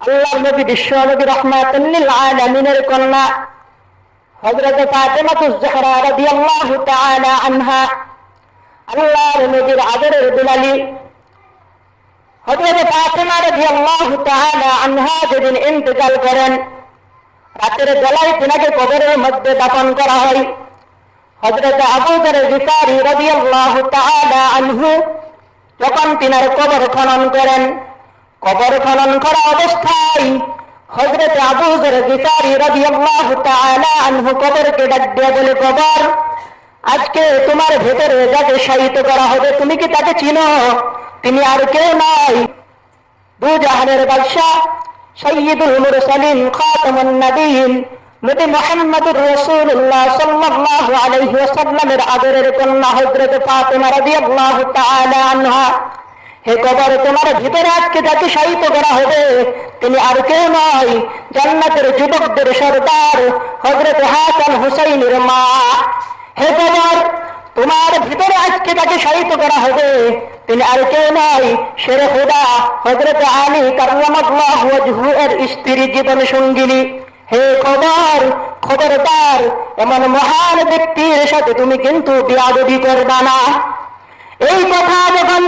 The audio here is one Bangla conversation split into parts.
আল্লাহর নবী বিশ্বনবী রাহমাতুল লিল আলামিনের কন্যা হযরত ফাতেমাতুজ জাহরা রাদিয়াল্লাহু তাআলা আনহা, আল্লাহর নবীর আদরের দুলালি হযরত ফাতেমা রাদিয়াল্লাহু তাআলা আনহা যেদিন ইন্তেকাল করেন, রাতের বেলায় তিনাকে কবরের মধ্যে দাফন করা হয়। হযরত আবু যর গিফারি রাদিয়াল্লাহু তাআলা আনহু যখন তিনার কবর খনন করেন, কবর খনন করা অবস্থায় হযরত আবু যর গিফারি রাদিয়াল্লাহু তাআলা আনহু কবরকে ডাক দিয়ে বলে, কবর, আজকে তোমার ভেতরে যাকে শায়িত করা হবে তুমি কি তাকে চিনো? তিনি আর কেউ নয়, দু জাহানের বাদশা সাইয়্যিদুল মুরসালিন খাতামুন নবিয়্যিন নবী মুহাম্মদুর রাসূলুল্লাহ সাল্লাল্লাহু আলাইহি ওয়াসাল্লামের আদরের কন্যা হযরত ফাতেমা রাদিয়াল্লাহু তাআলা আনহা। হে কবর, তোমার ভিতরে আজকে যাকে শায়িত করা হবে তিনি আর কেউ নয়, জান্নাতের যুবকদের সরদার হযরত হাসান হুসাইনের মা। হে কবর, তোমার ভিতরে আজকে যাকে শায়িত করা হবে তিনি আর কেউ নয়, শেরে খুদা হযরত আলী কাররামাল্লাহু ওয়াজহু এর স্ত্রী জীবন সঙ্গিনী। হে কবর, খবরদার, এমন মহান ব্যক্তির সাথে তুমি কিন্তু বেয়াদবি করবা না। এই কথা যখন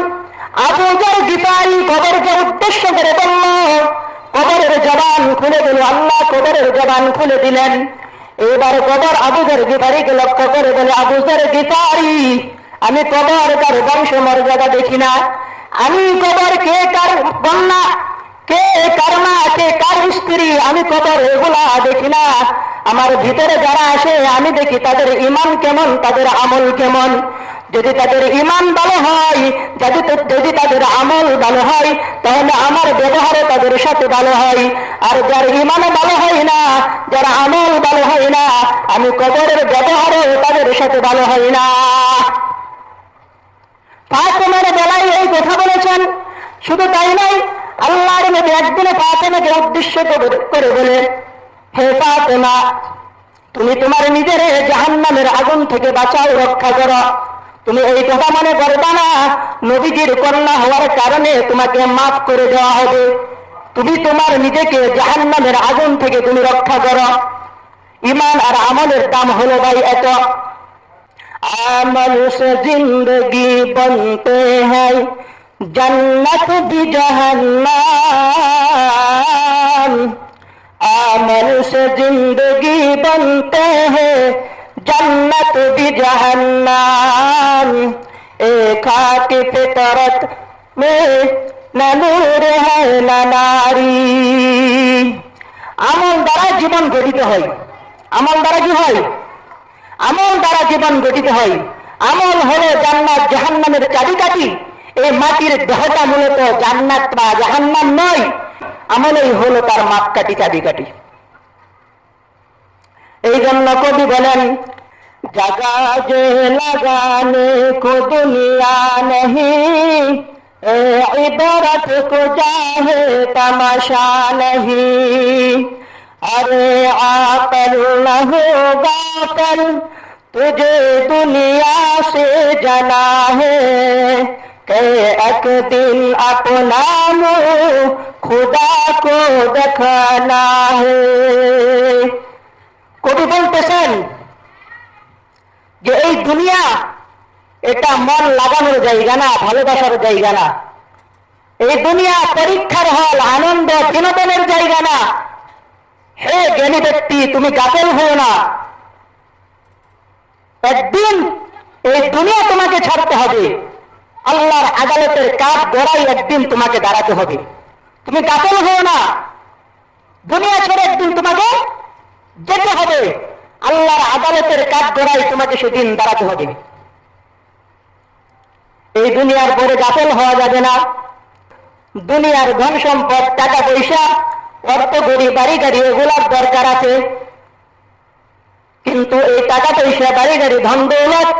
আবু যর গিফারি কবরকে উদ্দেশ্য করে বলল, কবরের জবান খুলে দিল, আল্লাহ কবরের জবান খুলে দিলেন। এবার কবর আবু যর গিফারিকে লক্ষ্য করে বলে, আবু যর গিফারি, আমি কবর কার বংশ মর্যাদা দেখি না, আমি কবর কে কার কন্যা, কে কার মা, কে কার স্ত্রী, আমি কবর এগুলা দেখি না। আমার ভিতরে যারা আসে আমি দেখি তাদের ঈমান কেমন, তাদের আমল কেমন। যদি তাদের ঈমান ভালো হয়, যদি তাদের আমল ভালো হয়, তাহলে আমার ব্যবহারও তাদের সাথে ভালো হয়। আর যার ঈমান ভালো হয় না, যার আমল ভালো হয় না, আমি কবরের ব্যবহারও তাদের সাথে ভালো হয় না। ফাতেমার বেলায় এই কথা বলেছেন। শুধু তাই নয়, আল্লাহর নবী একদিনে ফাতেমাকে উদ্দেশ্য করে বলে, হে ফাতেমা, তুমি তোমার নিজের জাহান্নামের আগুন থেকে বাঁচাও, রক্ষা করো। তুমি এই কথা মনে করবে না নবীজির কন্যা হওয়ার কারণে তোমাকে মাফ করে দেওয়া হবে। তুমি তোমার নিজেকে জাহান্নামের আগুন থেকে তুমি রক্ষা করো। ঈমান আর আমলের দাম হলো ভাই এত। আমল সে জিন্দগি বনতে হ্যায়, जन्नत भी जहन्नम, अमल से जिंदगी बनते हैं जन्नत भी जहन्नम, एक खाक फितरत में न नूर है न नारी। আমল দ্বারা জীবন গঠিত হয়। আমল দ্বারা কি হয়? আমল দ্বারা জীবন গঠিত হয়। আমল হলো জান্নাত জাহান্নামের চাবিকাঠি। এই মাটির দেহটা মূলত জান্নাত বা জাহান্নাম নয়, আমলেই হলো তার মাপকাঠি, চাবিকাঠি। এই জন্য কবি বলেন, জাগা যে লাগানে কো দুনিয়া নহি, ইবারত কো জাহে তামাশা নহি, अरे आकल न हो गाफिल तुझे दुनिया से जाना है, कि एक दिन अपना मुँह खुदा को दिखाना है। কবি বলতেছেন যে এই দুনিয়া এটা মন লাগানোর জায়গা না, ভালোবাসার জায়গা না। এই দুনিয়া পরীক্ষার হল, আনন্দ বিনোদনের জায়গা না। হে জ্ঞানী ব্যক্তি, তুমি গাফেল হও না। একদিন এই দুনিয়া তোমাকে ছাড়তে হবে, আল্লাহর আদালতের কাঠ গড়াই একদিন তোমাকে দাঁড়াতে হবে। তুমি গাফেল হও না, দুনিয়া ছেড়ে একদিন তোমাকে যেতে হবে, আল্লাহর আদালতের কাঠ গড়াই তোমাকে সেদিন দাঁড়াতে হবে। এই দুনিয়ার পরে গাফেল হওয়া যাবে না। দুনিয়ার ধন সম্পদ, টাকা পয়সা, অর্থ গড়ি, বাড়ি গাড়ি এগুলার দরকার আছে, কিন্তু এই টাকা পয়সা, বাড়ি গাড়ি, ধন দৌলত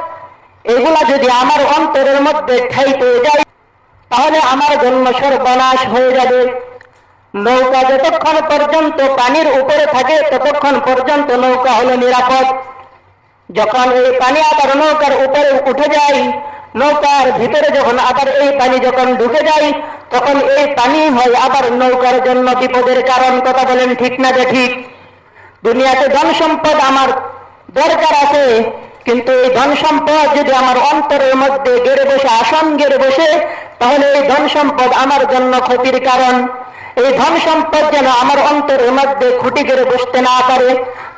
এগুলা যদি আমার অন্তরের মধ্যে ঠাঁই পেয়ে যায় তাহলে আমার জন্য সর্বনাশ হয়ে যাবে। নৌকা যতক্ষণ পর্যন্ত পানির উপরে থাকে ততক্ষণ পর্যন্ত নৌকা হলো নিরাপদ। যখন এই পানি আবার নৌকার উপরে উঠে যায়, নৌকার ভিতরে যখন আবার এই পানি যখন ঢুকে যায় তখন এই পানি হয় আবার নৌকার জন্য বিপদের কারণ। কথা বলেন ঠিক না যে ঠিক? দুনিয়াতে ধন সম্পদ আমার দরকার আছে, কিন্তু এই ধন সম্পদ যদি আমার অন্তরের মধ্যে গেড়ে বসে, আসন গেড়ে বসে, তাহলে এই ধন সম্পদ আমার জন্য ক্ষতির কারণ। এই ধন সম্পদ যেন আমার অন্তরের মধ্যে খুঁটি গেড়ে বসতে না পারে।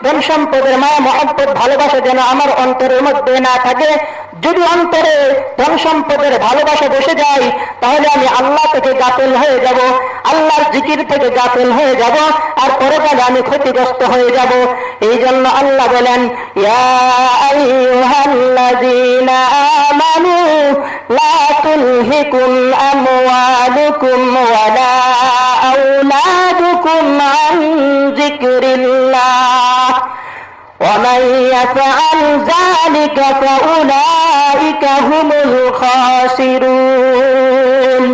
ধন সম্পদের মায়া মহব্বত ভালোবাসা যেন আমার অন্তরের মধ্যে না থাকে। যদি অন্তরে ধন সম্পদের ভালোবাসা বসে যায়, তাহলে আমি আল্লাহ থেকে গাফেল হয়ে যাব, আল্লাহর জিকির থেকে গাফেল হয়ে যাব, আর পরকালে আমি ক্ষতিগ্রস্ত হয়ে যাব। এই জন্য আল্লাহ বলেন, ইয়া আইয়ুহাল্লাযীনা আমানু লা তুলহিকুম আমওয়ালুকুম ওয়ালা আওলাদুকুম আন যিকরিল্লাহ ومن يفعل ذلك فأولئك هم الخاسرون।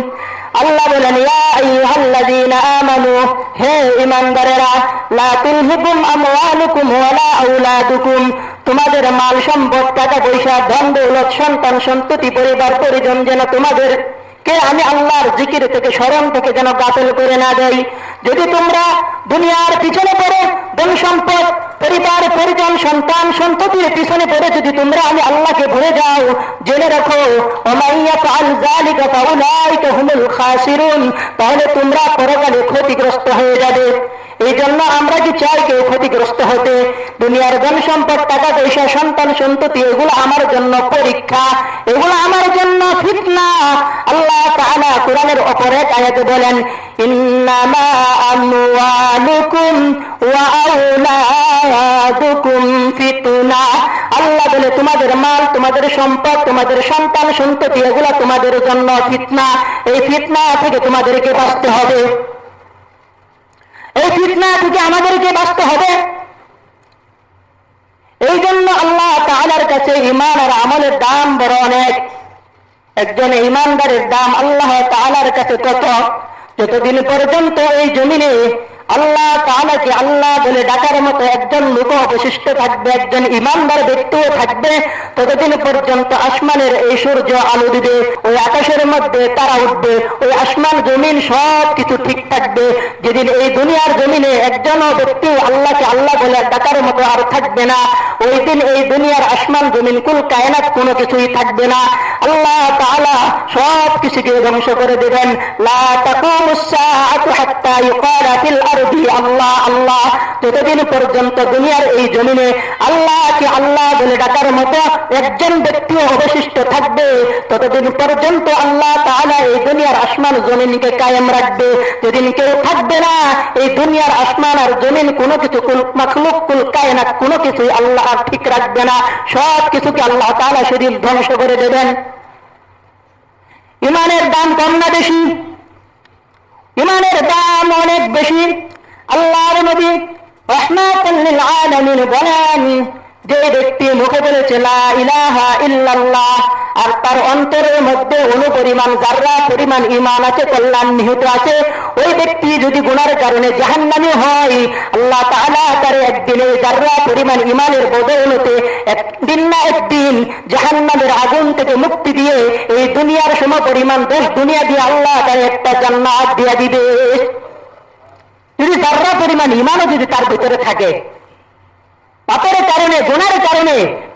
আল্লাহ বলেন, ইয়া আইয়ুহাল্লাযীনা আমানু, হে ঈমানদারেরা, লা তুলহিকুম আমওয়ালুকুম ওয়ালা আওলাদুকুম, তোমাদের মাল সম্পদ, টাকা পয়সা, ধন দৌলত, সন্তান সন্ততি, পরিবার পরিজন যেন তোমাদের আমি আল্লাহর জিকির থেকে, স্মরণ থেকে যেন গাফেল করে না দেয়। যদি তোমরা দুনিয়ার পিছনে পড়ে, ধন সম্পদ, পরিবার পরিজন, সন্তান সন্ততির পিছনে পড়ে যদি তোমরা আমি আল্লাহকে ভুলে যাও, জেনে রাখো, তাহলে তোমরা পরকালে ক্ষতিগ্রস্ত হয়ে যাবে। এই জন্য আমরা কি চাই কেউ ক্ষতিগ্রস্ত হতে? দুনিয়ার ধন সম্পদ, টাকা পয়সা, সন্তান সন্ততি, এগুলো আমার জন্য পরীক্ষা, এগুলো আমার জন্য ফিতনা। আল্লাহ তাআলা কোরআনের অপর এক আয়াতে বলেন, ইন্নামা আমওয়ালুকুম ওয়া আওলাদুকুম ফিতনা। আল্লাহ বলে, তোমাদের মাল, তোমাদের সম্পদ, তোমাদের সন্তান সন্ততি, এগুলা তোমাদের জন্য ফিতনা। এই ফিতনা থেকে তোমাদেরকে বাঁচতে হবে, এই ফিতনা থেকে আমাদেরকে বাঁচতে হবে। এই জন্য আল্লাহ তাআলার কাছে ঈমান আর আমলের দাম বড় অনেক। একজন ঈমানদারের দাম আল্লাহ তাআলার কাছে তত, যতদিন পর্যন্ত এই জমিনে আল্লাহ তাআলাকে আল্লাহ বলে ডাকার মতো একজন লোক অবশিষ্ট থাকবে, একজন ঈমানদার ব্যক্তিও থাকবে, ততদিন পর্যন্ত আসমানের এই সূর্য আলো দিবে, ওই আকাশের মধ্যে তারা উঠবে, ওই আসমান জমিন সব কিছু ঠিক থাকবে। যেদিন এই দুনিয়ার জমিনে একজন ব্যক্তি আল্লাহকে আল্লাহ বলে ডাকার মতো আর থাকবে না, ওই দিন এই দুনিয়ার আসমান জমিন কুল কায়নাত কোনো কিছুই থাকবে না। আল্লাহ তাআলা সব কিছুকে ধ্বংস করে দেবেন। লা তাকুমুস সাআতু হাত্তা ইউকালা ফিল আরদি আল্লাহ আল্লাহ, যতদিন পর্যন্ত দুনিয়ার এই জমিনে আল্লাহকে আল্লাহ বলে ডাকার মতো একজন ব্যক্তিও অবশিষ্ট থাকবে, ততদিন পর্যন্ত আল্লাহ তাআলা এই দুনিয়ার আসমান জমিনকে কায়েম রাখবে। যেদিন কেউ থাকবে না, এই দুনিয়ার আসমান আর জমিন কোনো কিছু, মাখলুক কুল কায়নাত কোনো কিছুই আল্লাহ আর ঠিক রাখবে না, সব কিছুকে আল্লাহ তাআলা সেদিন ধ্বংস করে দেবেন। ইমানের দাম কম না বেশি? ইমানের দাম অনেক বেশি। আল্লাহর নবী রাহমাতাল লিল আলামিন বলেন, যে ব্যক্তি মুখে বলেছে লা ইলাহা ইল্লাল্লাহ আর তার অন্তরের মধ্যে অনুপরিমাণ যাররা পরিমাণ ঈমান আছে, কল্যাণ নিহিত আছে, ওই ব্যক্তি যদি গুনার কারণে জাহান্নামী হয়, আল্লাহ তাআলা তার একদিনে যাররা পরিমাণ ঈমানের বদৌলতে একদিন না একদিন জাহান্নামের আগুন থেকে মুক্তি দিয়ে এই দুনিয়ার সমপরিমাণ 10 দুনিয়া দিয়ে আল্লাহ তার একটা জান্নাত দিয়ে দিবে। যদি যাররা পরিমাণ ঈমানও যদি তার ভিতরে থাকে, পাপের কারণে, গুনার কারণে,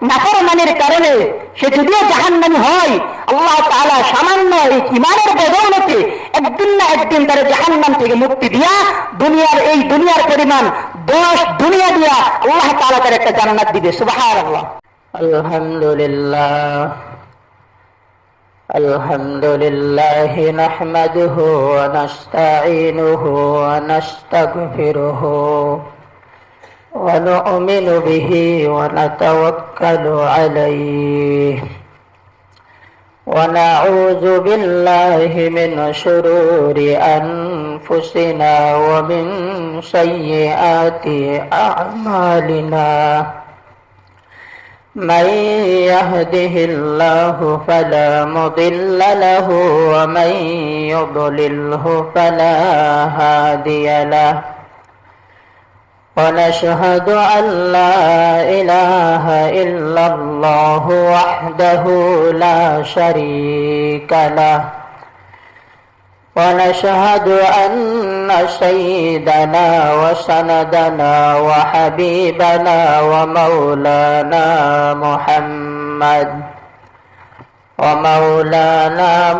নাফরমানির কারণে সে যদিও জাহান্নামী হয়, আল্লাহ তাআলা সামান্য এই ঈমানের বদৌলতে একদিন না একদিন তার জাহান্নাম থেকে মুক্তি দিয়া এই দুনিয়ার পরিমাণ 10 দুনিয়া দিয়া আল্লাহ তাআলা তার একটা জান্নাত দিবে। সুবহানাল্লাহ। আলহামদুলিল্লাহ আলহামদুলিল্লাহ নাহমাদুহু ওয়া নাস্তাঈনুহু ওয়া নাস্তাগফিরুহু ونؤمن به ونتوكل عليه ونعوذ بالله من شرور أنفسنا ومن سيئات أعمالنا من يهده الله فلا مضل له ومن يضلله فلا هادي له ونشهد أن لا إله إلا الله وحده لا شريك له ونشهد أن سيدنا وسندنا وحبيبنا ومولانا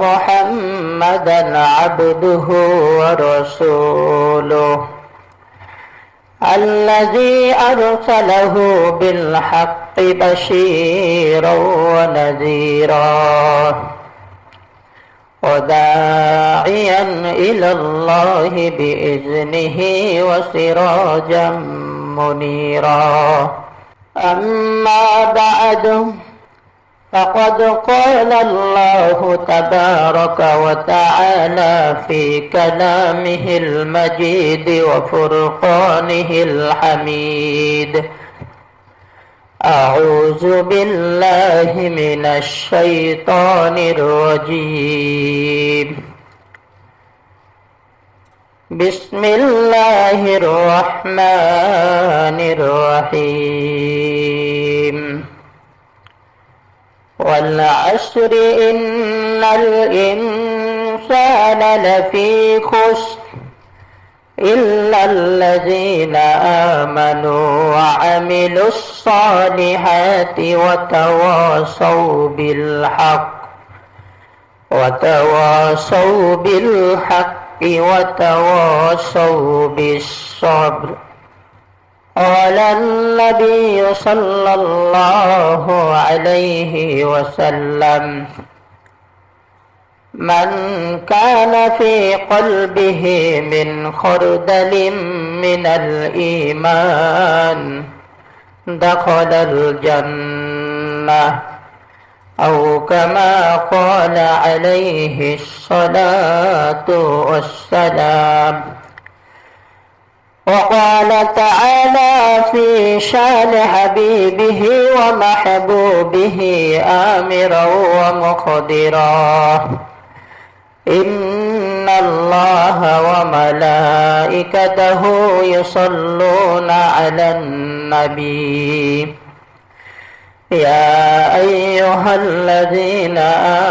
محمدا عبده ورسوله الذي أرسله بالحق بشيرا ونذيرا وداعيا إلى الله بإذنه وسراجا منيرا أما بعد فقد قال الله تبارك وتعالى في كلامه المجيد وفرقانه الحميد أعوذ بالله من الشيطان الرجيم بسم الله الرحمن الرحيم والعصر إن الإنسان لفي خسر إلا الذين آمنوا وعملوا الصالحات وتواصوا بالحق وتواصوا بالصبر. قال النبي صلى الله عليه وسلم من كان في قلبه من خردل من الإيمان دخل الجنة أو كما قال عليه الصلاة والسلام. وقال تعالى في شان حبيبه ومحبوبه آمرا ومخبرا إن الله وملائكته يصلون على النبي يا أيها الذين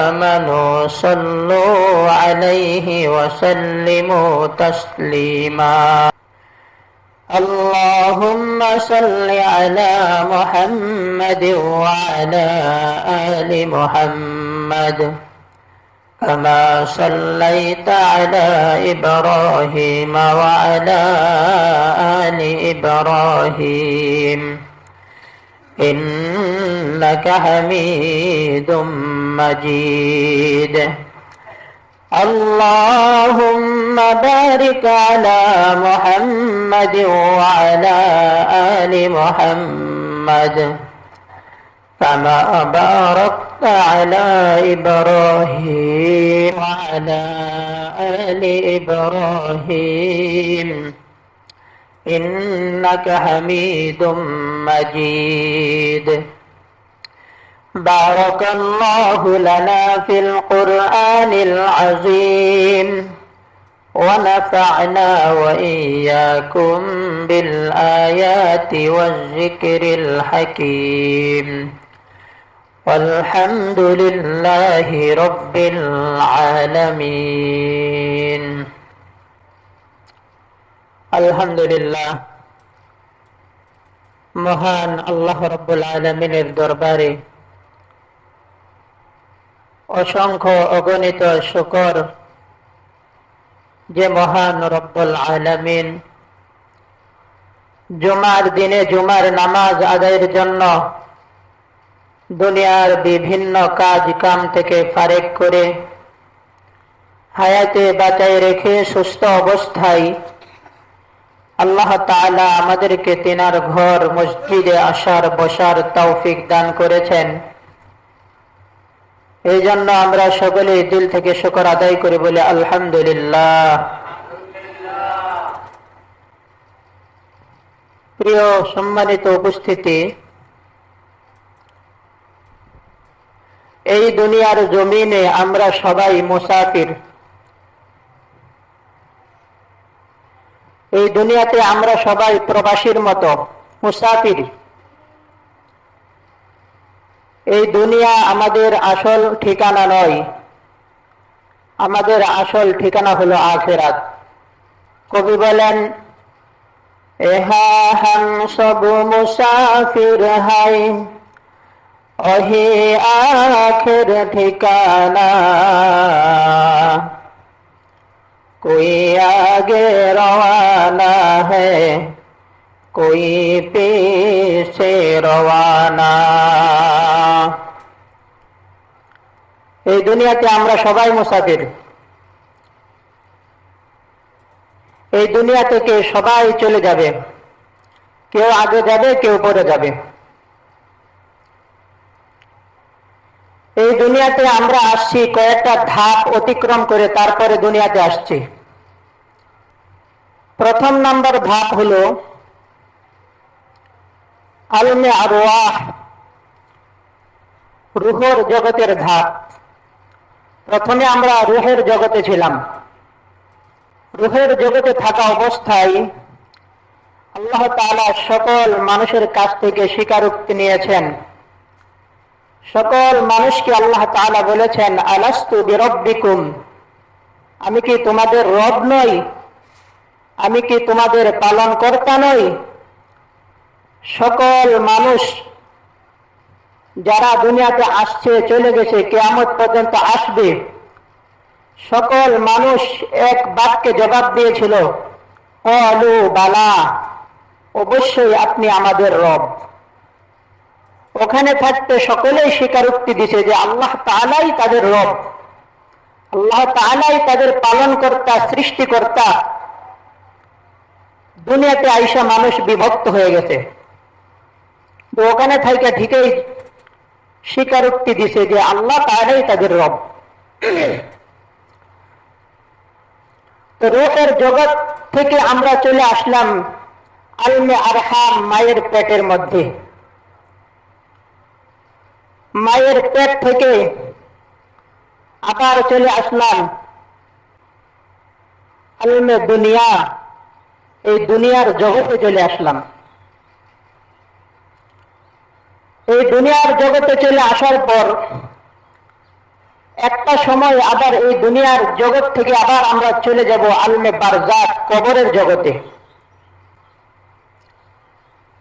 آمنوا صلوا عليه وسلموا تسليما. اللهم صل على محمد وعلى آل محمد كما صليت على إبراهيم وعلى آل إبراهيم إنك حميد مجيد. اللهم بارك على محمد وعلى آل محمد كما باركت على إبراهيم وعلى آل إبراهيم إنك حميد مجيد. بارك الله لنا في القرآن العظيم ونفعنا وإياكم بالآيات والذكر الحكيم والحمد لله رب العالمين. আলহামদুলিল্লাহ, মহান আল্লাহ রাব্বুল আলামিনের দরবারে অসংখ্য অগণিত শুকর যে মহান রব্বুল আলামিন জুমার দিনে জুমার নামাজ আদায়ের জন্য দুনিয়ার বিভিন্ন কাজ কাম থেকে ফারেক করে হায়াতে বাঁচায় রেখে সুস্থ অবস্থায় আল্লাহ তাআলা আমাদেরকে তিনার ঘর মসজিদে আসার বসার তৌফিক দান করেছেন। এই জন্য আমরা সকলে দিল থেকে শুকর আদায় করে বলি আলহামদুলিল্লাহ। প্রিয় সম্মানিত উপস্থিতি, এই দুনিয়ার জমিনে আমরা সবাই মুসাফির। এই দুনিয়াতে আমরা সবাই প্রবাসীর মতো মুসাফির। এই দুনিয়া আমাদের আসল ঠিকানা নয়, আমাদের আসল ঠিকানা হলো আখিরাত। কবি বলেন, এহা হাম সব মুসাফির হাই, ওহি আখির ঠিকানা, कोई आगे रवाना है, कोई पीछे रवाना। এই দুনিয়াতে আমরা সবাই মুসাফির। এই দুনিয়া থেকে সবাই চলে যাবে, কেউ আগে যাবে, কেউ পরে যাবে। এই দুনিয়াতে আমরা আসছি কয়েকটা ধাপ অতিক্রম করে, তারপরে দুনিয়াতে আসছি। প্রথম নম্বর ধাপ হলো আলমে আরওয়াহ, রূহের জগতের ধাপ। প্রথমে আমরা রূহের জগতে ছিলাম। রূহের জগতে থাকা অবস্থায় আল্লাহ তাআলা সকল মানুষের কাছ থেকে স্বীকারোক্তি নিয়েছেন। সকল মানুষকে আল্লাহ তাআলা বলেছেন, আলাস্তু বিরব্বিকুম, আমি কি তোমাদের রব নই? আমি কি তোমাদের পালন কর্তা নই? সকল মানুষ যারা দুনিয়াতে আসছে, চলে গেছে, কিয়ামত পর্যন্ত আসবে, সকল মানুষ এক বাক্যে জবাব দিয়েছিল, ক্বালু বালা, অবশ্যই আপনি আমাদের রব। ওখানে থাকতে সকলেই স্বীকারোক্তি দিছে যে আল্লাহ তাআলাই তাদের রব, আল্লাহ তাআলাই তাদের পালনকর্তা, সৃষ্টিকর্তা। দুনিয়াতে আইসা মানুষ বিভক্ত হয়ে গেছে, তো ওখানে থাইকা ঠিকই স্বীকারোক্তি দিছে যে আল্লাহ তাআলাই তাদের রব। তো রূহের জগৎ থেকে আমরা চলে আসলাম আলমে আরহাম, মায়ের পেটের মধ্যে। মায়ের পেট থেকে আবার চলে আসলাম আলমে দুনিয়া, এই দুনিয়ার জগতে চলে আসলাম। এই দুনিয়ার জগতে চলে আসার পর একটা সময় আবার এই দুনিয়ার জগৎ থেকে আবার আমরা চলে যাব আলমে বারজাখ, কবরের জগতে।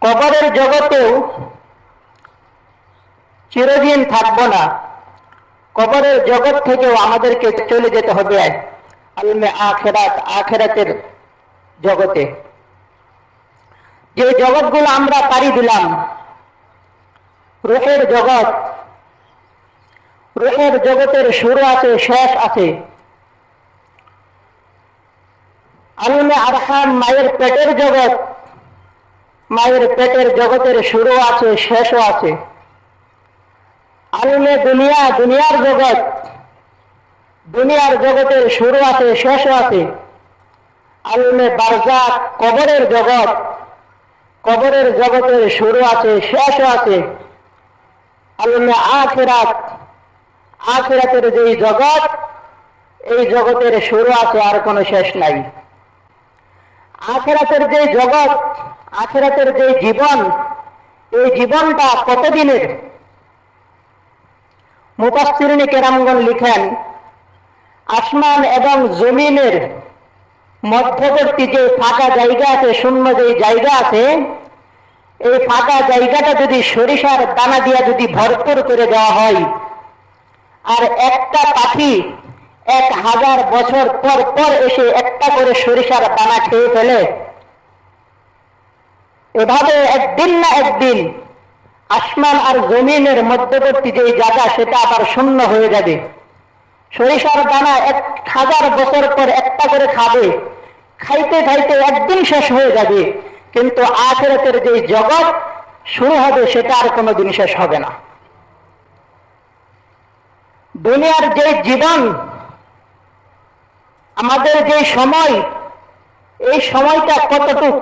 কবরের জগতেও চিরদিন থাকবো না। কবরের জগৎ থেকেও আমাদেরকে চলে যেতে হবে আলমে আখিরাত, আখিরাতের জগতে। যে জগৎগুলো আমরা পাড়ি দিলাম, রূহের জগৎ, রূহের জগতের শুরু আছে, শেষ আছে। আলমে আরহাম, মায়ের পেটের জগৎ, মায়ের পেটের জগতের শুরু আছে, শেষও আছে। আলমে দুনিয়া, দুনিয়ার জগৎ, দুনিয়ার জগতের শুরু আছে, শেষও আছে। আলমে বারজাখ, কবরের জগৎ, কবরের জগতের শুরু আছে, শেষও আছে। আলমে আখিরাত, আখিরাতের যেই জগৎ, এই জগতের শুরু আছে, আর কোনো শেষ নাই। আখিরাতের যে জগৎ, আখিরাতের যে জীবন, এই জীবনটা কতদিনের? মুফাসসিরিনে কেরামগণ লিখেন, আসমান এবং জমিনের মধ্যবর্তী যে ফাঁকা জায়গা আছে, শূন্য যে জায়গা আছে, এই ফাঁকা জায়গাটা যদি সরিষার দানা দিয়া যদি ভরপুর করে দেওয়া হয়, আর একটা পাখি 1000 বছর পর পর এসে একটা করে সরিষার দানা খেয়ে ফেলে, এভাবে একদিন না একদিন আসমান আর জমিনের মধ্যবর্তী যে জায়গা, সেটা আবার শূন্য হয়ে যাবে। সরিষার দানা 1000 বছর পর একটা করে খাবে, খাইতে খাইতে একদিন শেষ হয়ে যাবে, কিন্তু আখিরাতের যে জগৎ শুরু হবে, সেটা আর কোনোদিন শেষ হবে না। দুনিয়ার যে জীবন, আমাদের যে সময়, এই সময়টা কতটুক?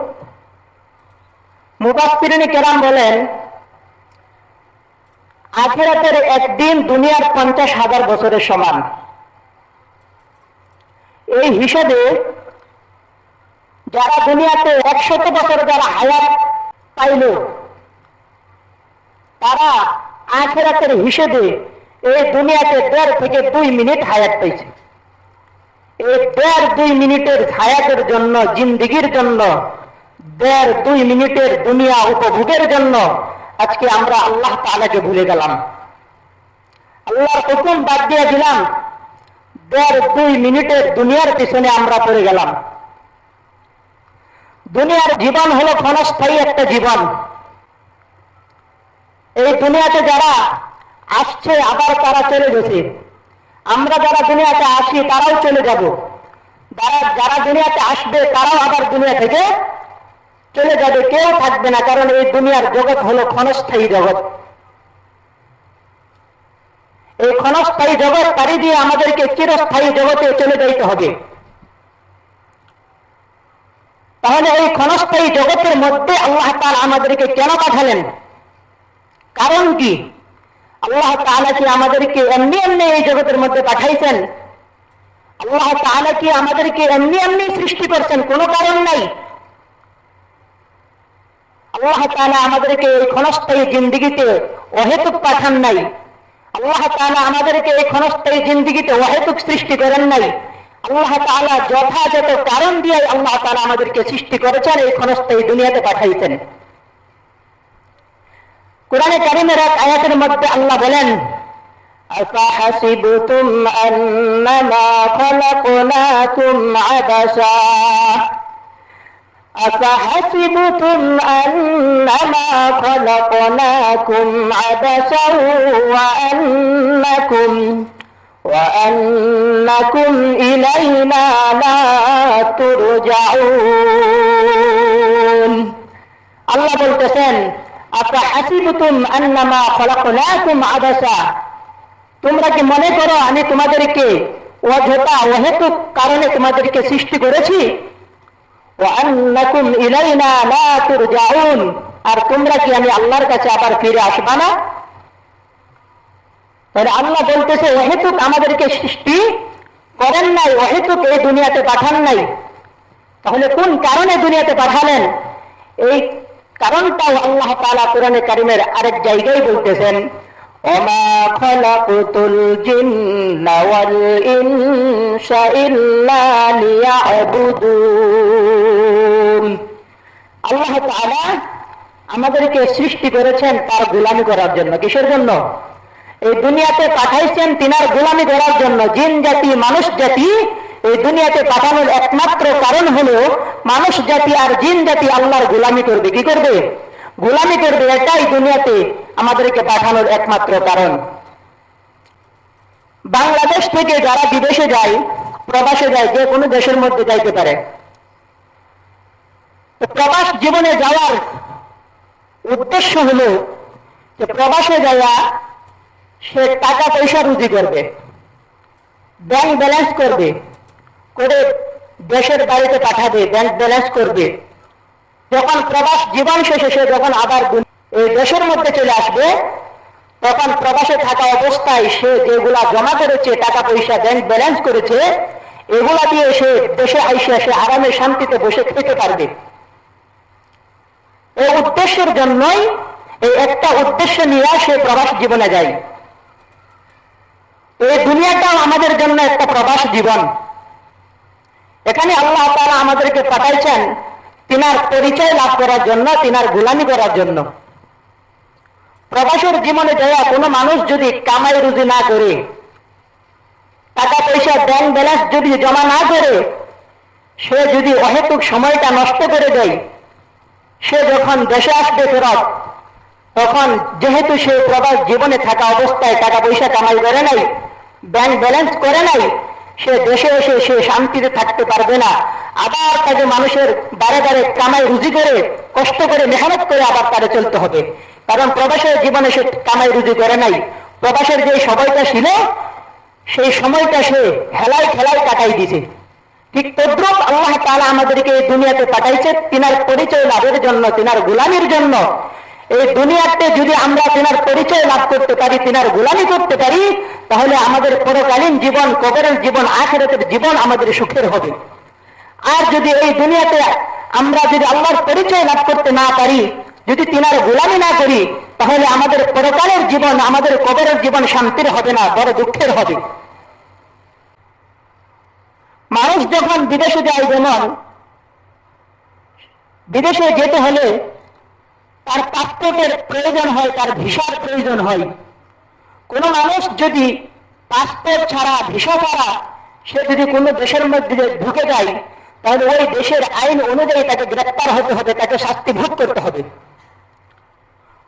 মুফাসসিরিনে কেরাম বলেন, আখিরাতের একদিন দুনিয়ার 50,000 বছরের সমান। এই হিসেবে যারা দুনিয়াতে 100 বছর যারা হায়াত পাইল, তারা আখিরাতের হিসেবে এই দুনিয়াতে 1.5 থেকে 2 মিনিট হায়াত পাইছে। এই 1.5-2 মিনিটের হায়াতের জন্য, জিন্দিগির জন্য, 1.5-2 মিনিটের দুনিয়া উপভোগের জন্য আজকে আমরা আল্লাহ তাআলাকে ভুলে গেলাম। আল্লাহর হুকুম বাদ দিয়ে দিলাম, 1.5-2 মিনিটের দুনিয়ার পিছনে আমরা পড়ে গেলাম। দুনিয়ার জীবন হলো ক্ষণস্থায়ী একটা জীবন। এই দুনিয়াতে যারা আসছে আবার তারা চলে গেছে। আমরা যারা দুনিয়াতে আসি তারাও চলে যাব, যারা দুনিয়াতে আসবে তারাও আবার দুনিয়া থেকে চলে যাবে, কেউ থাকবে না। কারণ এই দুনিয়ার জগৎ হলো ক্ষণস্থায়ী জগৎ। এই ক্ষণস্থায়ী জগৎ পাড়ি দিয়ে আমাদেরকে চিরস্থায়ী জগতে চলে যাইতে হবে। তাহলে এই ক্ষণস্থায়ী জগতের মধ্যে আল্লাহ তাআলা আমাদেরকে কেন পাঠালেন? কারণ কি? আল্লাহ তাআলা কি আমাদেরকে এমনি এমনি এই জগতের মধ্যে পাঠাইছেন? আল্লাহ তাআলা কি আমাদেরকে এমনি এমনি সৃষ্টি করছেন? কোনো কারণ নাই। আল্লাহ তাআলা আমাদেরকে এই ক্ষণস্থায়ী জিন্দেগিতে অহেতুক পাঠান নাই। আল্লাহ তাআলা আমাদেরকে এই ক্ষণস্থায়ী জিন্দেগিতে অহেতুক সৃষ্টি করেন নাই। আল্লাহ তাআলা যথাযথ কারণ দিয়ে আল্লাহ তাআলা আমাদেরকে সৃষ্টি করেছেন, এই ক্ষণস্থায়ী দুনিয়াতে পাঠাইছেন। কুরআনে কারীমের এক আয়াতের মধ্যে আল্লাহ বলেন, আফাহাসিবতুম আন্নামা খালাকনাকুম আবাসা أفحسبتم أنما خلقناكم عبثا وأنكم إلينا لا ترجعون। আল্লাহ বলতেছেন, আফাহাসিবতুম আন্নামা খালাকনাকুম আবাসা, তোমরা কি মনে করো আমি তোমাদেরকে অযথা অহেতুক কারণে তোমাদেরকে সৃষ্টি করেছি? وأنكم إلينا لا ترجعون, আর তোমরা কি আমি আল্লাহর কাছে আবার ফিরে আসবা না? তাহলে আল্লাহ বলতেছে অহেতুক আমাদেরকে সৃষ্টি করেন নাই, অহেতুক এই দুনিয়াতে পাঠান নাই। তাহলে কোন কারণে দুনিয়াতে পাঠালেন? এই কারণটাও আল্লাহ তাআলা কোরআনে কারীমের আরেক জায়গায় বলতেছেন, ওমা খালাকুতুল জিন্না ওয়াল ইনসা ইল্লা লিয়াবুদুন। আল্লাহ তাআলা আমাদেরকে সৃষ্টি করেছেন তার গোলামি করার জন্য। কিসের জন্য? এই দুনিয়াতে পাঠাইছেন তিনার গোলামি করার জন্য। জিন জাতি, মানুষ জাতি এই দুনিয়াতে পাঠানোর একমাত্র কারণ হলো মানুষ জাতি আর জিন জাতি আল্লাহর গোলামি করবে। কি করবে? গোলামি করবে। এটাই দুনিয়াতে আমাদেরকে পাঠানোর একমাত্র কারণ। বাংলাদেশ থেকে যারা বিদেশে যায়, প্রবাসে যায়, যে কোনো দেশের মধ্যে যাইতে পারে। প্রবাস জীবনে যাওয়ার উদ্দেশ্য হলো যে প্রবাসে যাওয়া সে টাকা পয়সা রুজি করবে, ব্যাংক ব্যালেন্স করবে, করে দেশের বাড়িতে পাঠাবে, ব্যাংক ব্যালেন্স করবে। যখন প্রবাস জীবন শেষে সে যখন আবার এই দেশের মধ্যে চলে আসবে, তখন প্রবাসে থাকা অবস্থায় সে যেগুলা জমা করেছে, টাকা পয়সা ব্যাংক ব্যালেন্স করেছে, এগুলা দিয়ে সে দেশে আইসে সে আরামে শান্তিতে বসে খেতে পারবে। এই উদ্দেশ্যের জন্যই, এই একটা উদ্দেশ্য নিয়ে সে প্রবাস জীবনে যায়। এই দুনিয়াটাও আমাদের জন্য একটা প্রবাস জীবন। এখানে আল্লাহ তাআলা আমাদেরকে পাঠাইছেন তিনার পরিচয় লাভ করার জন্য, তিনার গোলামি করার জন্য। প্রবাসের জীবনে যাওয়া কোনো মানুষ যদি কামাই রুজি না করে, টাকা পয়সা ব্যাংক ব্যালেন্স যদি জমা না করে, সে যদি অহেতুক সময়টা নষ্ট করে দেয়, সে যখন দেশে আসবে ফেরত, তখন যেহেতু সে প্রবাস জীবনে থাকা অবস্থায় টাকা পয়সা কামাই করে নাই, ব্যাংক ব্যালেন্স করে নাই, সে দেশে এসে সে শান্তিতে থাকতে পারবে না। আবার তাকে মানুষের বারে বারে কামাই রুজি করে, কষ্ট করে, মেহনত করে আবার তারে চলতে হবে। কারণ প্রবাসের জীবনে সে কামাই রুজি করে নাই। প্রবাসের যে সময়টা ছিল, সেই সময়টা সে হেলায় খেলায় কাটাই দিছে। ঠিক তদ্রুপ আল্লাহ তাআলা আমাদেরকে এই দুনিয়াতে পাঠাইছে তিনার পরিচয় লাভের জন্য, তিনার গোলামির জন্য। এই দুনিয়াতে যদি আমরা তিনার পরিচয় লাভ করতে পারি, তিনার গোলামি করতে পারি, তাহলে আমাদের পরকালীন জীবন, কবরের জীবন, আখিরাতের জীবন আমাদের সুখের হবে। আর যদি এই দুনিয়াতে আমরা যদি আল্লাহর পরিচয় লাভ করতে না পারি, যদি তিনার গোলামি না করি, তাহলে আমাদের পরকালের জীবন, আমাদের কবরের জীবন শান্তির হবে না, বড় দুঃখের হবে। মানুষ যখন বিদেশে যায়, যেমন বিদেশে যেতে হলে তার পাসপোর্টের প্রয়োজন হয়, তার ভিসার প্রয়োজন হয়। কোন মানুষ যদি পাসপোর্ট ছাড়া, ভিসা ছাড়া সে যদি কোনো দেশের মধ্যে ঢুকে যায়, তাহলে ওই দেশের আইন অনুযায়ী তাকে গ্রেপ্তার হতে হবে, তাকে শাস্তি ভোগ করতে হবে।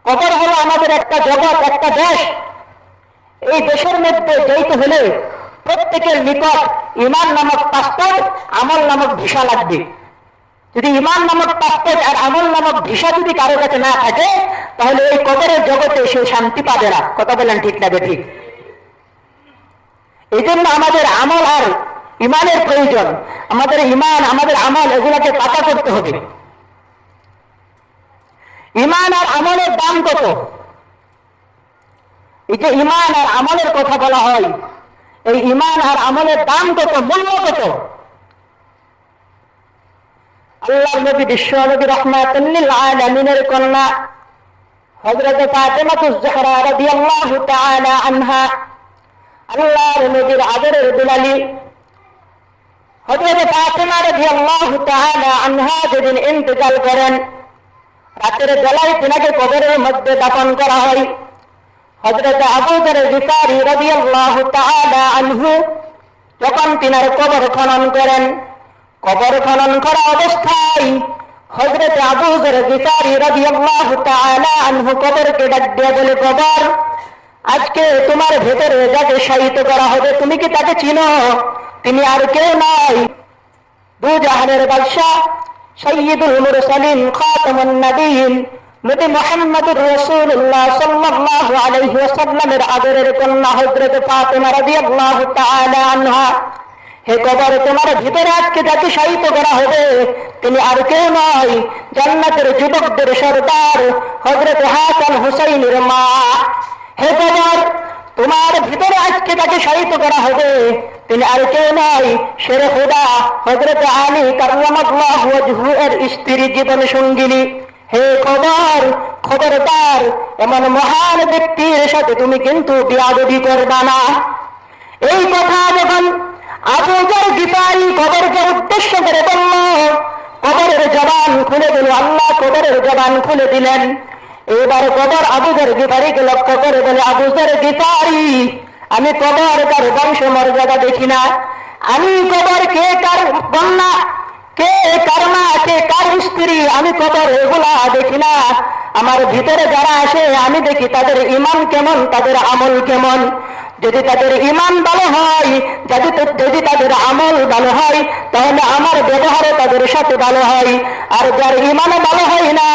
কবর হলো আমাদের একটা জগৎ, একটা দেশ। এই দেশের মধ্যে যেতে হলে প্রত্যেকের নিকট ঈমান নামক পাসপোর্ট, আমল নামক ভিসা লাগবে। যদি ঈমান নামক পাসপোর্ট আর আমল নামক ভিসা যদি কারো কাছে না থাকে, তাহলে এই কবরের জগতে সে শান্তি পাবে না। কথা বলেন ঠিক না ঠিক? এই জন্য আমাদের আমল আর ঈমানের প্রয়োজন। আমাদের ঈমান, আমাদের আমল, এগুলোকে পাকা করতে হবে। ঈমান আর আমলের দাম কত? এই যে ঈমান আর আমলের কথা বলা হয়, এই ঈমান আর আমলের দাম কত, মূল্য কত? আল্লাহর নবী, বিশ্ব নবী রাহমাতুল লিল আলামিনের কন্যা হযরত ফাতেমাতুজ জোহরা রাদিয়াল্লাহু তাআলা আনহা, আল্লাহর নবীর আদরের দুলালি হযরত ফাতেমা রাদিয়াল্লাহু তাআলা আনহা যেদিন ইন্তেকাল করেন, রাতের বেলায় তিনাকে কবরের মধ্যে দাফন করা হয়। হযরত আবু যর গিফারী রাদিয়াল্লাহু তাআলা আনহু যখন তিনার কবর খনন করেন, কবর খনন করা অবস্থায় হযরত আবু যর গিফারী রাদিয়াল্লাহু তাআলা আনহু কবরকে ডাক দিয়ে বলে, কবর, আজকে তোমার ভেতরে যাকে শায়িত করা হবে, তুমি কি তাকে চিনো? তিনি আর কেউ নয়, দু জাহানের বাদশা, সাইয়্যিদুল মুরসালিন, খাতামুন নবিয়্যিন, নবী মুহাম্মদুর রাসূলুল্লাহ সাল্লাল্লাহু আলাইহি ওয়াসাল্লামের আদরের কন্যা হযরত ফাতেমা রাদিয়াল্লাহু তাআলা আনহা। হে কবর, তোমার ভিতরে আজকে যাকে শায়িত করা হবে তিনি আর কেউ নয়, জান্নাতের যুবকদের সরদার হযরত হাসান হুসাইনের মা। হে কবর, তোমার ভিতরে আজকে যাকে শায়িত করা হবে তিনি আর কেউ নয়, শেরে খুদা হযরত আলী কাররামাল্লাহু ওয়াজহু এর স্ত্রী, জীবন সঙ্গিনী। হে কবর, খবরদার, এমন মহান ব্যক্তির সাথে তুমি কিন্তু বিয়াদবি করবা না। এই কথা যখন আবু যর গিফারী কবরকে উদ্দেশ্য করে বলল, কবরের জবান খুলে দিল। আল্লাহ কবরের জবান খুলে দিলেন। এবার কবর আবু যর গিফারীকে লক্ষ্য করে বলে, আবু যর গিফারী, আমি কবর তার বংশ মর্যাদা দেখি না। আমি কবর কে কার কন্যা, কে কার মা, কে কার স্ত্রী, আমি কবর এগুলা দেখি না। আমার ভিতরে যারা আসে আমি দেখি তাদের ঈমান কেমন, তাদের আমল কেমন। যদি তাদের ঈমান ভালো হয়, যদি তাদের আমল ভালো হয়, তাহলে আমার ব্যবহারও তাদের সাথে ভালো হয়। আর যার ঈমান ভালো হয় না,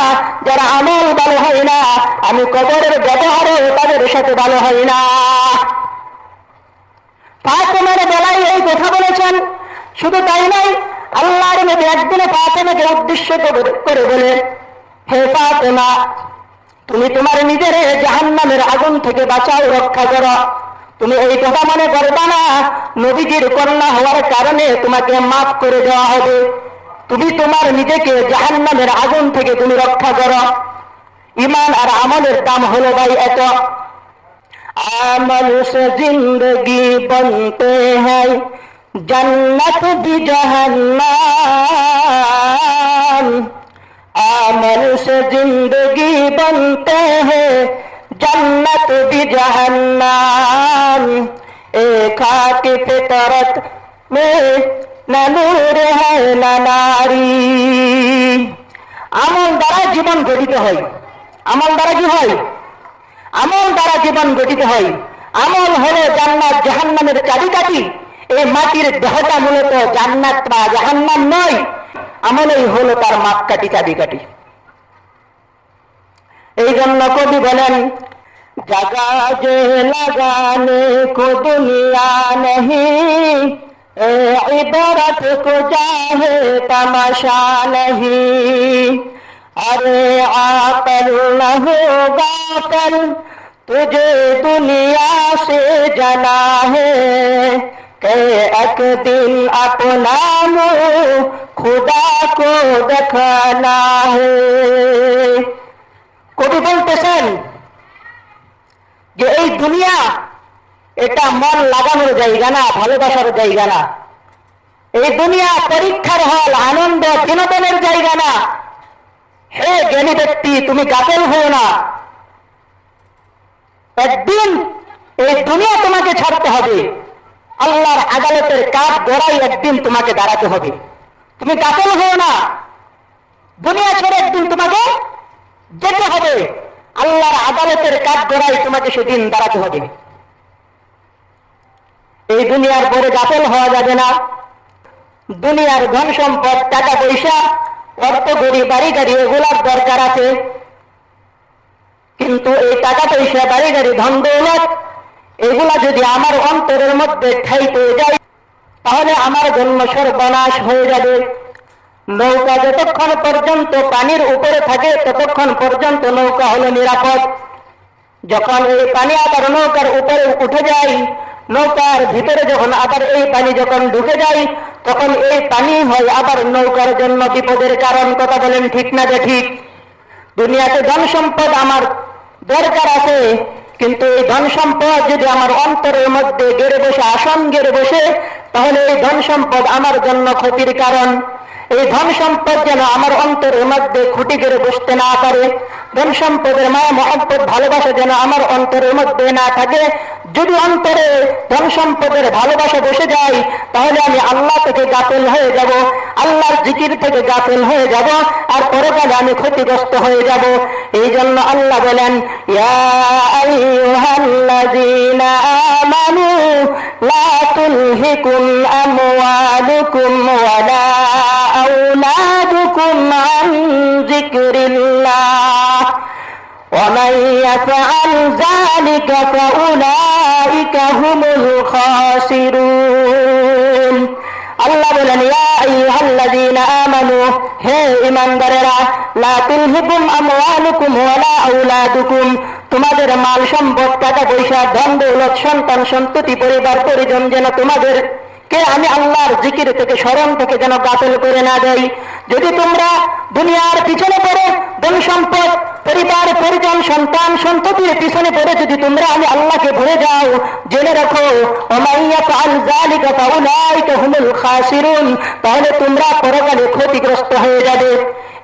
যার আমল ভালো হয় না, আমি কবরের ব্যবহারও তাদের সাথে ভালো হয় না। ফাতেমার বেলায় এই কথা বলেছেন। শুধু তাই নয়, আল্লাহর নবী একদিনে ফাতেমাকে উদ্দেশ্য করে বলে, হে ফাতেমা, তুমি তোমার নিজের জাহান্নামের আগুন থেকে বাঁচাও, রক্ষা করো। তুমি এই কথা মনে করবা না নবীজির কন্যা হওয়ার কারণে তোমাকে মাফ করে দেওয়া হবে। তুমি তোমার নিজেকে জাহান্নামের আগুন থেকে তুমি রক্ষা করো। ঈমান আর আমলের দাম হলো ভাই এত। আমল সে জিন্দগি বনতে হ্যায়, जन्नत भी जहन्नम। अमल से जिंदगी बनते हैं, जन्नत भी जहन्नम। एक खाक फितरत में न नूर है न नारी। আমল দ্বারা জীবন গঠিত হয়। আমল দ্বারা কি হয়? আমল দ্বারা জীবন গঠিত হয়। আমল হলো জান্নাত জাহান্নামের চাবিকাঠি। এই মাটির দেহটা মূলত জান্নাত বা জাহান্নাম নয়, আমলই হলো তার মাপকাঠি, চাবিকাঠি। এই জন্য কবি বলেন, জাগা যে লাগানে কো দুনিয়া নেহি, ইবারত কো জাহে তমাশা নেহি। अरे आकल न हो गाफिल, तुझे दुनिया से जना है, कि एक दिन अपना मुँह खुदा को दिखाना है। কবি বলতেছেন যে এই দুনিয়া এটা মন লাগানোর জায়গা না, ভালোবাসার জায়গা না। এই দুনিয়া পরীক্ষার হল, আনন্দ বিনোদনের জায়গা না। হে জ্ঞানী ব্যক্তি, তুমি গাফেল হও না। একদিন এই দুনিয়া তোমাকে ছাড়তে হবে, আল্লাহর আদালতের কাঠ গড়াই একদিন তোমাকে দাঁড়াতে হবে। তুমি গাফেল হও না, দুনিয়া ছেড়ে একদিন তোমাকে যেতে হবে, আল্লাহর আদালতের কাঠ গড়াই তোমাকে সেদিন দাঁড়াতে হবে। এই দুনিয়ার পরে গাফেল হওয়া যাবে না। দুনিয়ার ধন সম্পদ, টাকা পয়সা, অর্থ গড়ি, বাড়ি গাড়ি এগুলার দরকার আছে, কিন্তু এই টাকা পয়সা, বাড়ি গাড়ি, ধন দৌলত এগুলা যদি আমার অন্তরের মধ্যে ঠাঁই পেয়ে যায় তাহলে আমার জন্য সর্বনাশ হয়ে যাবে। নৌকা যতক্ষণ পর্যন্ত পানির উপরে থাকে ততক্ষণ পর্যন্ত নৌকা হলো নিরাপদ। যখন এই পানি আবার নৌকার উপরে উঠে যায়, নৌকার ভিতরে যখন আবার এই পানি যখন ঢুকে যায় তখন এই পানি হয় আবার নৌকার জন্য বিপদের কারণ। কথা বলেন ঠিক না যে ঠিক? দুনিয়াতে ধন সম্পদ আমার দরকার আছে, কিন্তু এই ধন সম্পদ যদি আমার অন্তরের মধ্যে গেড়ে বসে, আসন গেড়ে বসে, তাহলে এই ধন সম্পদ আমার জন্য ক্ষতির কারণ। এই ধন সম্পদ যেন আমার অন্তরের মধ্যে খুঁটি গেড়ে বসতে না পারে। ধন সম্পদের মায়া মহব্বত ভালোবাসা যেন আমার অন্তরের মধ্যে না থাকে। যদি অন্তরে ধন সম্পদের ভালোবাসা বসে যায় তাহলে আমি আল্লাহ থেকে গাফেল হয়ে যাব, আল্লাহর জিকির থেকে গাফেল হয়ে যাব, আর পরকালে আমি ক্ষতিগ্রস্ত হয়ে যাব। এই জন্য আল্লাহ বলেন, ইয়া আইয়ুহাল্লাযীনা আমানু লা তুলহিকুম আমওয়ালুকুম ওয়ালা আওলাদুকুম আন যিকরিল্লাহ ومن يفعل ذلك فأولئك هم الخاسرون। আল্লাহ বলেন, ইয়া আইয়ুহাল্লাযীনা আমানু, হে ঈমানদারেরা, লা তুলহিকুম আমওয়ালুকুম ওয়ালা আওলাদুকুম, তোমাদের মাল সম্পদ, টাকা পয়সা, ধন দৌলত, সন্তান সন্ততি, পরিবার পরিজন যেন তোমাদের কে আমি আল্লাহর জিকির থেকে, স্মরণ থেকে যেন গাফেল করে না দেই। যদি তোমরা দুনিয়ার পিছনে পড়ে, ধন সম্পদ, পরিবার পরিজন, সন্তান সন্ততির পিছনে পড়ে যদি তোমরা আমি আল্লাহকে ভুলে যাও, জেনে রাখো, ওমান ইয়াফআল যালিকা ফাউলাইকা হুমুল খাসিরুন, তাহলে তোমরা পরকালে ক্ষতিগ্রস্ত হয়ে যাবে।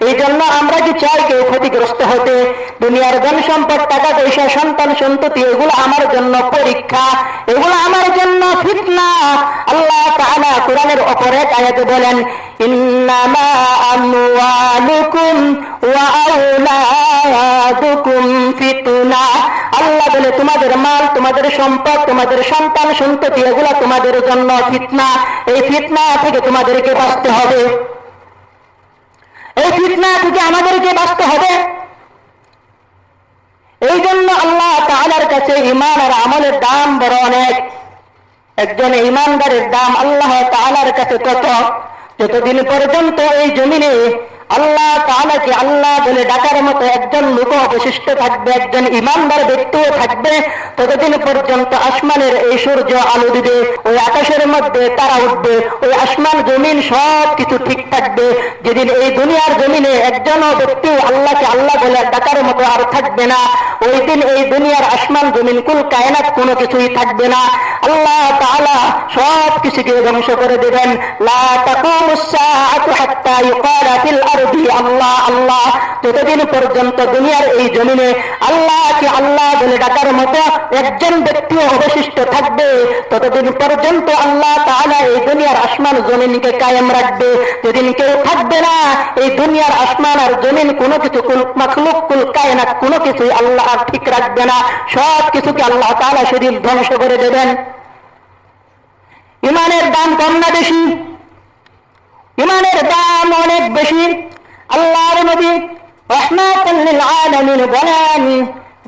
এই জন্য আমরা কি চাই কেউ ক্ষতিগ্রস্ত হতে? দুনিয়ার ধন সম্পদ, টাকা পয়সা, সন্তান সন্ততি এগুলো আমার জন্য পরীক্ষা, এগুলো আমার জন্য ফিতনা। আল্লাহ তাআলা কোরআনের অপর এক আয়াতে বলেন, ইন্নামা আমওয়ালুকুম ওয়া আওলাদুকুম ফিতনা। আল্লাহ বলে, তোমাদের মাল, তোমাদের সম্পদ, তোমাদের সন্তান সন্ততি এগুলো তোমাদের জন্য ফিতনা। এই ফিতনা থেকে তোমাদেরকে বাঁচতে হবে, এই ফিতনা থেকে আমাদেরকে বাঁচতে হবে। এই জন্য আল্লাহ তাআলার কাছে ঈমান আর আমলের দাম বড় অনেক। একজন ঈমানদারের দাম আল্লাহ তাআলার কাছে কত? যতদিন পর্যন্ত এই জমিনে আল্লাহ তাআলাকে আল্লাহ বলে ডাকার মতো একজন লোক অবশিষ্ট থাকবে, একজন ঈমানদার ব্যক্তিও থাকবে, ততদিন পর্যন্ত আসমানের এই সূর্য আলো দিবে, ওই আকাশের মধ্যে তারা উঠবে, ওই আসমান জমিন সব কিছু ঠিক থাকবে। যেদিন এই দুনিয়ার জমিনে একজন ব্যক্তিও আল্লাহকে আল্লাহ বলে ডাকার মতো আর থাকবে না, ওই দিন এই দুনিয়ার আসমান জমিন কুল কায়নাত কোনো কিছুই থাকবে না। আল্লাহ তাআলা সব কিছুকে ধ্বংস করে দেবেন। লা তাকুমুস সাআতু হাত্তা ইউকালা ফিল আরদি আল্লাহ আল্লাহ। যতদিন পর্যন্ত দুনিয়ার এই জমিনে আল্লাহকে আল্লাহ বলে ডাকার মতো একজন ব্যক্তিও অবশিষ্ট থাকবে, ততদিন পর্যন্ত আল্লাহ তাআলা এই দুনিয়ার আসমান জমিনকে কায়েম রাখবে। যেদিন কেউ থাকবে না, এই দুনিয়ার আসমান আর জমিন কোনো কিছু, কুল মাখলুক, কুল কায়নাত কোনো কিছুই আল্লাহ ঠিক রাখবে না, সব কিছুকে আল্লাহ তাআলা সেদিন ধ্বংস করে দেবেন। ইমানের দাম কম না বেশি? ইমানের দাম অনেক বেশি। আল্লাহর নবী রাহমাতুল লিল আলামিন বলেন,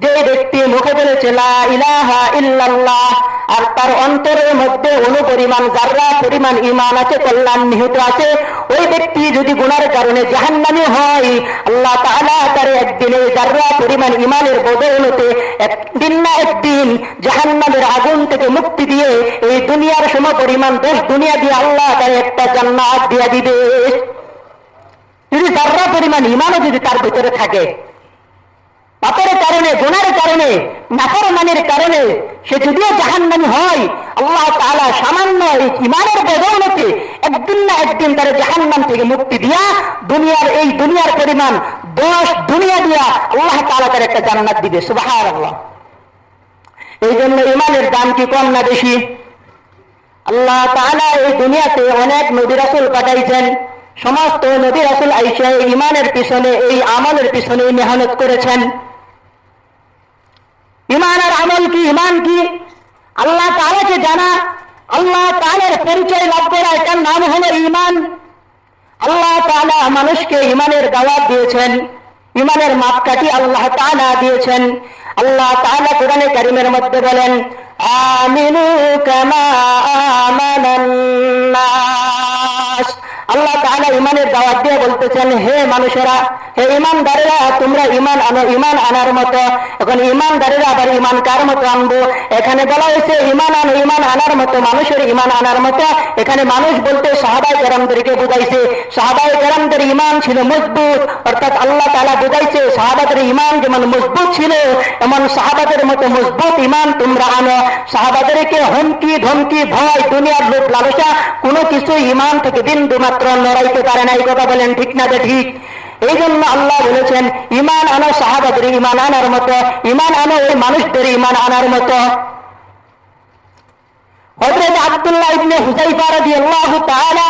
যে ব্যক্তি মুখে বলেছে লা ইলাহা ইল্লাল্লাহ আর তার অন্তরের মধ্যে অনুপরিমাণ যাররা পরিমাণ ঈমান আছে, কল্যাণ নিহিত আছে, ওই ব্যক্তি যদি গুনাহের কারণে জাহান্নামী হয়, আল্লাহ তাআলা তার একদিনে যাররা পরিমাণ ঈমানের বদৌলতে একদিন না একদিন জাহান্নামের আগুন থেকে মুক্তি দিয়ে এই দুনিয়ার সমপরিমাণ 10 দুনিয়া দিয়ে আল্লাহ তার একটা জান্নাত দিয়ে দিবে। যদি যাররা পরিমাণ ঈমানও যদি তার ভিতরে থাকে, পাপের কারণে, গুনার কারণে, নাফরমানির কারণে সে যদিও জাহান্নামী হয়, আল্লাহ তাআলা সামান্য এই ঈমানের বদৌলতে একদিন না একদিন তার জাহান্নাম থেকে মুক্তি দিয়া দুনিয়ার পরিমাণ 10 দুনিয়া দিয়া আল্লাহ তাআলা তার একটা জান্নাত দিবে। সুবহানাল্লাহ। এই জন্য ঈমানের দাম কি কম না বেশি? আল্লাহ তাআলা এই দুনিয়াতে অনেক নবী রাসূল পাঠাইছেন। সমস্ত নবী রাসূল আইসা এই ঈমানের পিছনে, এই আমলের পিছনে মেহনত করেছেন। ঈমান আর আমল কি? ঈমান কি? আল্লাহ তাআলাকে জানা, আল্লাহ তাআলার পরিচয় লাভ করা, এটার নাম হলো ঈমান। আল্লাহ তাআলা মানুষকে ঈমানের দাওয়াত দিয়েছেন, ঈমানের মাপকাঠি আল্লাহ তাআলা দিয়েছেন। আল্লাহ তাআলা কোরআনে কারীমের মধ্যে বলেন, আমিনু কামা আমানান নাস। আল্লাহ তাআলা ঈমানের দাওয়াত দিয়ে বলতেছেন, হে মানুষেরা, হে ঈমানদারেরা, তোমরা ঈমান আনো ঈমান আনার মতো। এখন ঈমানদারেরা আবার ঈমান কার মতো আনবো? এখানে বলা হয়েছে ঈমান আনো ঈমান আনার মতো, মানুষের ঈমান আনার মতো। এখানে মানুষ বলতে সাহাবায়ে কেরামদেরকে বুঝাইছে। সাহাবায়ে কেরামদের ঈমান ছিল মজবুত, অর্থাৎ আল্লাহ তাআলা বুঝাইছে সাহাবাদের ঈমান যেমন মজবুত ছিল, এমন সাহাবাদের মতো মজবুত ঈমান তোমরা আনো। সাহাবাদেরকে হুমকি ধমকি ভয় দুনিয়ার লোভ লালসা কোনো কিছু ঈমান থেকে বিন্দু মাত্র লড়াইতে পারে না। এই কথা বলেন ঠিক না? ঠিক। এই জন্য আল্লাহ বলেছেন ঈমান আনো সাহাবাদের ঈমান আনার মতো, ঈমান আনো ওই মানুষদের ঈমান আনার মতো। হযরত আব্দুল্লাহ ইবনে হুযায়ফা রাদিয়াল্লাহু তাআলা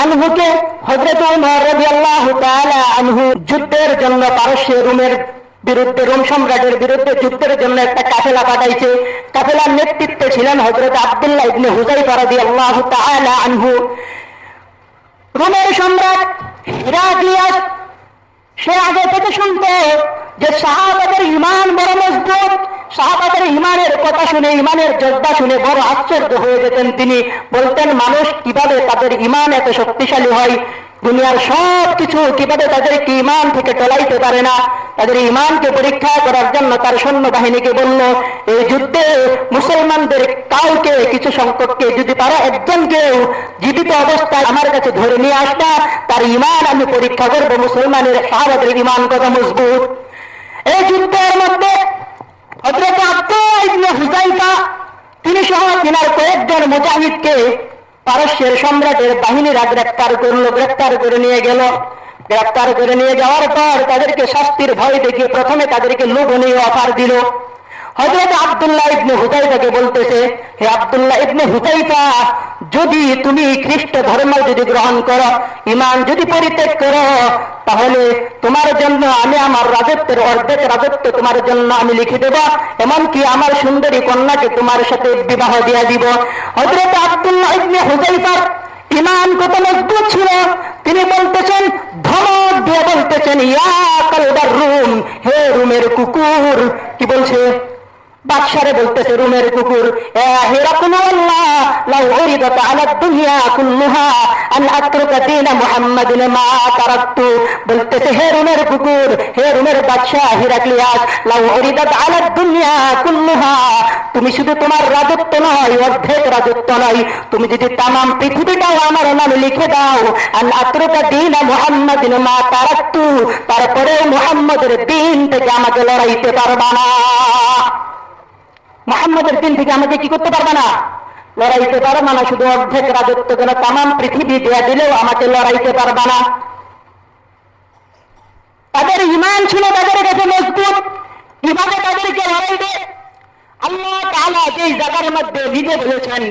আনহুকে হযরত ওমর রাদিয়াল্লাহু তাআলা আনহু যুদ্ধের জন্য পারস্যের রোমের বিরুদ্ধে, রোম সম্রাটের বিরুদ্ধে যুদ্ধের জন্য একটা কাফেলা পাঠাইছে। কাফেলার নেতৃত্বে ছিলেন হযরত আব্দুল্লাহ ইবনে হুযায়ফা রাদিয়াল্লাহু তাআলা আনহু। রোমের সম্রাট হিরাক্লিয়াস সে আগে থেকে শুনতো যে সাহাবাদের ঈমান বড় মজবুত। সাহাবাদের ঈমানের কথা শুনে, ঈমানের যোদ্ধা শুনে বড় আশ্চর্য হয়ে যেতেন তিনি। বলতেন, মানুষ কিভাবে তাদের ঈমান এত শক্তিশালী হয়, দুনিয়ার সব কিছু কিভাবে তাদেরকে ঈমান থেকে টলাইতে পারে না। তাদের ঈমানকে পরীক্ষা করার জন্য তার সৈন্যবাহিনীকে বলল, এই যুদ্ধে মুসলমানদের কাউকে, কিছু সংখ্যককে, যদি তারা একজনকেও জীবিত অবস্থায় আমার কাছে ধরে নিয়ে আসবা, তার ঈমান আমি পরীক্ষা করব মুসলমানের সাহাবাদের ঈমান কত মজবুত। এই যুদ্ধের মধ্যে হযরত আব্দুল্লাহ ইবনে হুযায়ফা তিনি সহ তিনার কয়েকজন মুজাহিদকে পারস্যের সম্রাটের বাহিনীরা গ্রেফতার করলো, গ্রেফতার করে নিয়ে গেল। গ্রেফতার করে নিয়ে যাওয়ার পর তাদেরকে শাস্তির ভয় দেখিয়ে প্রথমে তাদেরকে লোভনীয় অফার দিল। হযরত আব্দুল্লাহ ইবনে হুযায়ফাকে বলতেছে, হে আব্দুল্লাহ ইবনে হুযায়ফা, যদি তুমি খ্রিস্ট ধর্ম যদি গ্রহণ করো, ঈমান যদি পরিত্যাগ করো, তাহলে তোমার জন্য আমি আমার রাজত্বের অর্ধেক রাজত্ব তোমার জন্য আমি লিখে দেব, এমনকি আমার সুন্দরী কন্যাকে তোমার সাথে বিবাহ দিয়ে দিব। হযরত আব্দুল্লাহ ইবনে হুযায়ফার ঈমান কত মজবুত ছিল, তিনি বলতেছেন, ধমক দিয়ে বলতেছেন, ইয়া কালবার রুম, হে রুমের কুকুর। কি বলছে? বাদশারে বলতেছে, রুমের কুকুর, হে রাসূলুল্লাহ, লাউ উরিদাত আলা দুনিয়া কুল্লুহা আন আতরুকা দীন মুহাম্মাদিন মা তারাকতু। বলতেছে, হে রুমের কুকুর, হে রুমের বাদশা হিরাক্লিয়াস, লাউ উরিদাত আলা দুনিয়া কুল্লুহা, তুমি শুধু তোমার রাজত্ব নয়, অর্ধেক রাজত্ব নয়, তুমি যদি তামাম পৃথিবীটাও আমার নামে লিখে দাও, আন আতরুকা দীন মুহাম্মাদিন মা তারাকতু, তারপরে মুহাম্মদের দিন থেকে আমাকে লড়াইতে পারবা না। মুহাম্মদের দিন থেকে আমাকে কি করতে পারবে না? লড়াইতে পারবে না। শুধু অর্ধেক রাজত্ব যেন তামাম পৃথিবী দেয়া দিলেও আমাকে লড়াইতে পারবে না। তাদের ঈমান ছিল তাদের কাছে মজবুত, কিভাবে তাদেরকে লড়াইবে? আল্লাহ তাআলা যেই জায়গার মধ্যে নিজে বলেছেন,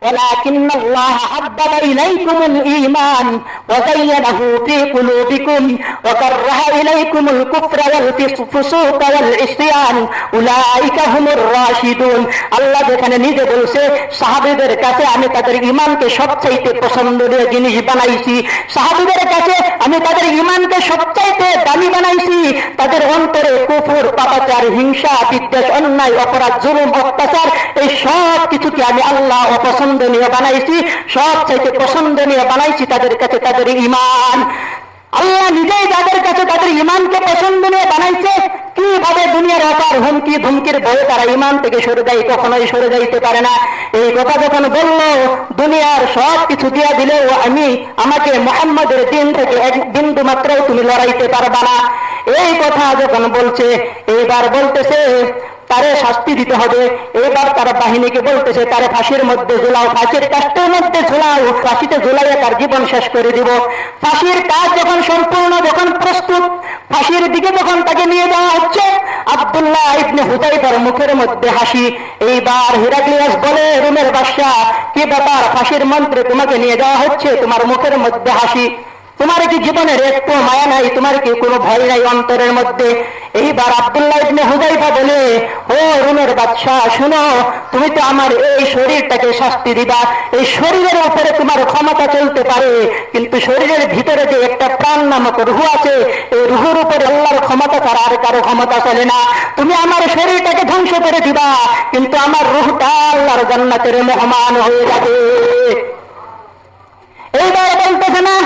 ولكن الله حبب إليكم الإيمان وزينه في قلوبكم وكره إليكم الكفر والفسوق والعصيان أولئك هم الراشدون। আল্লাহ যেখানে নিজে বলছে সাহাবীদের কাছে আমি তাদের ঈমানকে সবচাইতে পছন্দনীয় জিনিস বানাইছি, সাহাবীদের কাছে আমি তাদের ঈমানকে সবচাইতে দামি বানাইছি, তাদের অন্তরে কুফর, পাপাচার, হিংসা, বিদ্বেষ, অন্যায়, অপরাধ, জুলুম, অত্যাচার এই সব কিছুকে আমি আল্লাহ অপছন্দনীয় বানাইছি, সবচাইতে পছন্দনীয় বানাইছি তাদের কাছে তাদের ঈমান। আল্লাহ নিজেই তাদের কাছে তাদের ঈমানকে পছন্দনীয় বানাইছে। কিভাবে? দুনিয়ার অপার হুমকি ধুমকির ভয়ে তারা ঈমান থেকে সরে যায়, কখনোই সরে যাইতে পারে না। এই কথা যখন বলল, দুনিয়ার সব কিছু দিয়া দিলেও আমাকে মুহাম্মদের দিন থেকে এক বিন্দু মাত্র তুমি লড়াইতে পারবা না, এই কথা যখন বলছে, এইবার বলতেছে তারে শাস্তি দিতে হবে। এবার তারা বাহিনীকে বলতেছে তারে ফাঁসির মধ্যে ঝুলাও, ফাঁসির কাষ্ঠের মধ্যে ঝুলাও, ফাঁসিতে ঝুলাইয়া তার জীবন শেষ করে দিব। ফাঁসির কাজ যখন সম্পূর্ণ, যখন প্রস্তুত, ফাঁসির দিকে যখন তাকে নিয়ে যাওয়া হচ্ছে, আব্দুল্লাহ ইবনে হুযাইফার মুখের মধ্যে হাসি। এইবার হিরাক্লিয়াস বলে, রোমের বাদশা, কি ব্যাপার, ফাঁসির মন্ত্রে তোমাকে নিয়ে যাওয়া হচ্ছে, তোমার মুখের মধ্যে হাসি, তোমার কি জীবনের একটু মায়া নাই, তোমার কি কোনো ভয় নাই অন্তরের মধ্যে? এইবার আব্দুল্লাহ ইবনে হুযাইফা বলে, ও রোমের বাদশা, শোনো, তুমি তো আমার এই শরীরটাকে শাস্তি দিবা, এই শরীরের উপরে তোমার ক্ষমতা চলতে পারে, কিন্তু শরীরের ভিতরে যে একটা প্রাণ নামক রুহ আছে, এই রুহের উপরে আল্লাহর ক্ষমতা ছাড়া আর কারো ক্ষমতা চলে না। তুমি আমার শরীরটাকে ধ্বংস করে দিবা, কিন্তু আমার রুহটা আল্লাহর জান্নাতের মেহমান হয়ে যাবে। এইবার বলতেছে না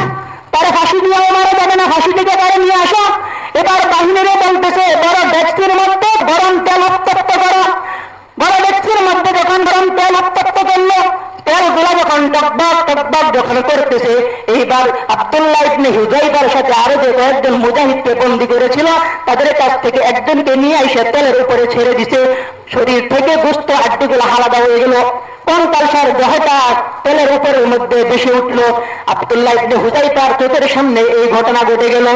তারা ফাঁসি দিয়েও মারা যাবে না, ফাঁসি থেকে তারা নিয়ে আসো। এবার বাহিনীরে বলতেছে, বড় ডেকচির মধ্যে গরম তেল উত্তপ্ত করো। বড় ডেকচির মধ্যে যখন গরম তেল উত্তপ্ত করলো, তেলগুলা যখন টকবক টকবক যখন করতেছে, এইবার আব্দুল্লাহ ইবনে হুযাইফার সাথে আরো যে কয়েকজন মুজাহিদকে বন্দী করেছিল, তাদের কাছ থেকে একজনকে নিয়ে এসে তেলের উপরে ছেড়ে দিছে। শরীর থেকে গোস্ত আড্ডিগুলো আলাদা হয়ে গেল, কঙ্কালসার দেহটা তেলের উপরের মধ্যে ভেসে উঠল। আব্দুল্লাহ ইবনে হুযাইফার চোখের সামনে এই ঘটনা ঘটে গেল।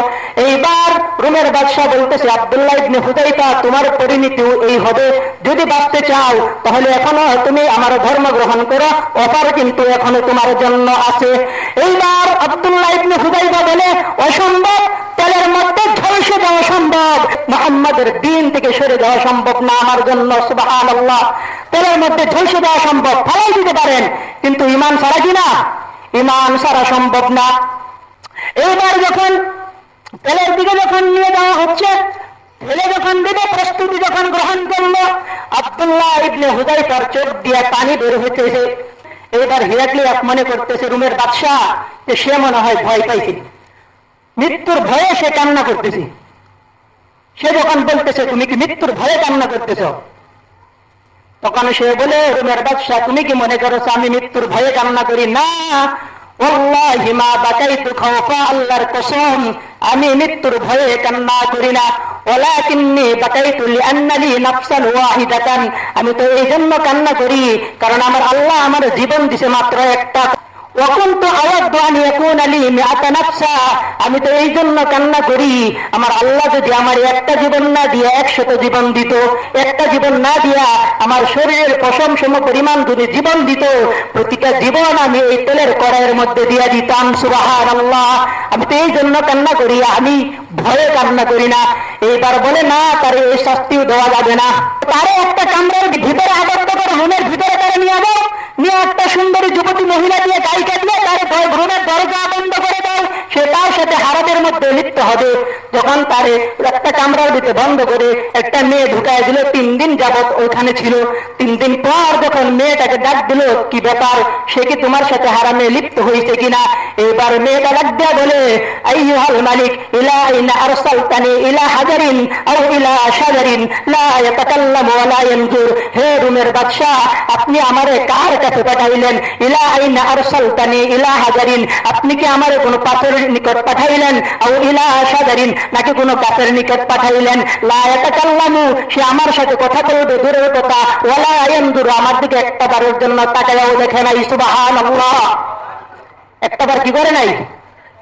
এইবার রোমের বাদশা বলতেছে, আব্দুল্লাহ ইবনে হুযাইফা, তোমার পরিণতিও এই হবে। যদি বাঁচতে চাও তাহলে এখনো তুমি আমার ধর্ম গ্রহণ করো, অফার কিন্তু এখনো তোমার জন্য আছে। এইবার আব্দুল্লাহ ইবনে হুযাইফা বলে, অসম্ভব, তেলের মধ্যে ঝলসে যাওয়া সম্ভব, মুহাম্মাদের দ্বীন থেকে সরে যাওয়া সম্ভব না আমার জন্য। সুবহানাল্লাহ, তেলের মধ্যে ঝলসে যাওয়া সম্ভব, ফেলাই দিতে পারেন, কিন্তু ঈমান ছাড়া কি না, ঈমান ছাড়া সম্ভব না। এইবার যখন তেলের দিকে যখন নিয়ে যাওয়া হচ্ছে, ফেলে যখন দিবে, প্রস্তুতি যখন গ্রহণ করলো, আব্দুল্লাহ ইবনে হুযাইফার চোখ দিয়ে পানি বের হইতেছে। এইবার হিরাক্লিয়াস মনে করতেছে রোমের বাদশা যে সে মনে হয় ভয় পাইছে, মৃত্যুর ভয়ে সে কান্না করতেছে। সে যখন বলতেছে তুমি কি মৃত্যুর ভয়ে কান্না করতেছ, তখন সে বলে, রোমের বাদশা, তুমি কি মনে করছো আমি মৃত্যুর ভয়ে কান্না করি? না, ওয়াল্লাহি মা বাকাইতু খাওফা, আল্লাহর কসম, আমি মৃত্যুর ভয়ে কান্না করি না। ওয়ালাকিন্নী বাকাইতু লিআন্না লি নাফসান ওয়াহিদাতান, আমি তো এই জন্য কান্না করি কারণ আমার আল্লাহ আমার জীবন দিছে মাত্র একটা। ওয়াকুনতু আওয়াদু আন ইয়াকুনা লি মিআতা নাফসা, আমি তো এই জন্য কান্না করি আমার আল্লাহ যদি আমার একটা জীবন না দিয়ে 100 জীবন দিত, একটা জীবন না দিয়া আমার শরীরের পশম সম পরিমাণ যদি জীবন দিত, প্রতিটা জীবন আমি এই তেলের কড়াইয়ের মধ্যে দিয়ে দিতাম। সুবহানাল্লাহ, আমি তো এই জন্য কান্না করি, আমি ভয়ে কান্না করি না। এইবার বলে, না, তারে এই শাস্তিও দেওয়া যাবে না, তারে একটা কামরার ভিতরে আবদ্ধ করে রুমের ভিতরে তারে নিয়ে যাও, নিয়ে একটা সুন্দরী যুবতী মহিলা দিয়ে গাই কাটলে তার রুমের দরজা বন্ধ করে দাও, সে তার সাথে হারামের মধ্যে লিপ্ত হবে। যখন তারে একটা কামরার ভিতরে বন্ধ করে একটা মেয়ে ঢুকায় দিল, 3 দিন যাবৎ ওখানে ছিল। 3 দিন পর যখন মেয়েটাকে ডাক দিল, কি ব্যাপার, সে কি তোমার সাথে হারামে লিপ্ত হয়েছে কিনা? এবার মেয়েটা ডাক দেয়া বলে, আইয়ুহাল মালিক, ইলা আইনা আরসালতানি, ইলা হাজারিন আও ইলা শাজারিন লা ইয়াতাকাল্লামু ওয়া লা ইয়ানজুর, হে রুমের বাদশা, আপনি আমারে কার কাছে পাঠাইলেন? ইলা আইনা আরসালতানি ইলা হাজারিন, আপনি কি আমারে কোনো পাথরের নিকট পাঠাইলেন? আও ইলা শাজারিন, নাকি কোনো গাছের নিকট পাঠাইলেন? লা ইয়াতাকাল্লামু, সে আমার সাথে কথা বলবে দূরের কথা, ওয়া লা ইয়ানজুর, আমার দিকে একবারের জন্য তাকায়াও দেখে নাই। সুবহানাল্লাহ, একবার কি করে নাই,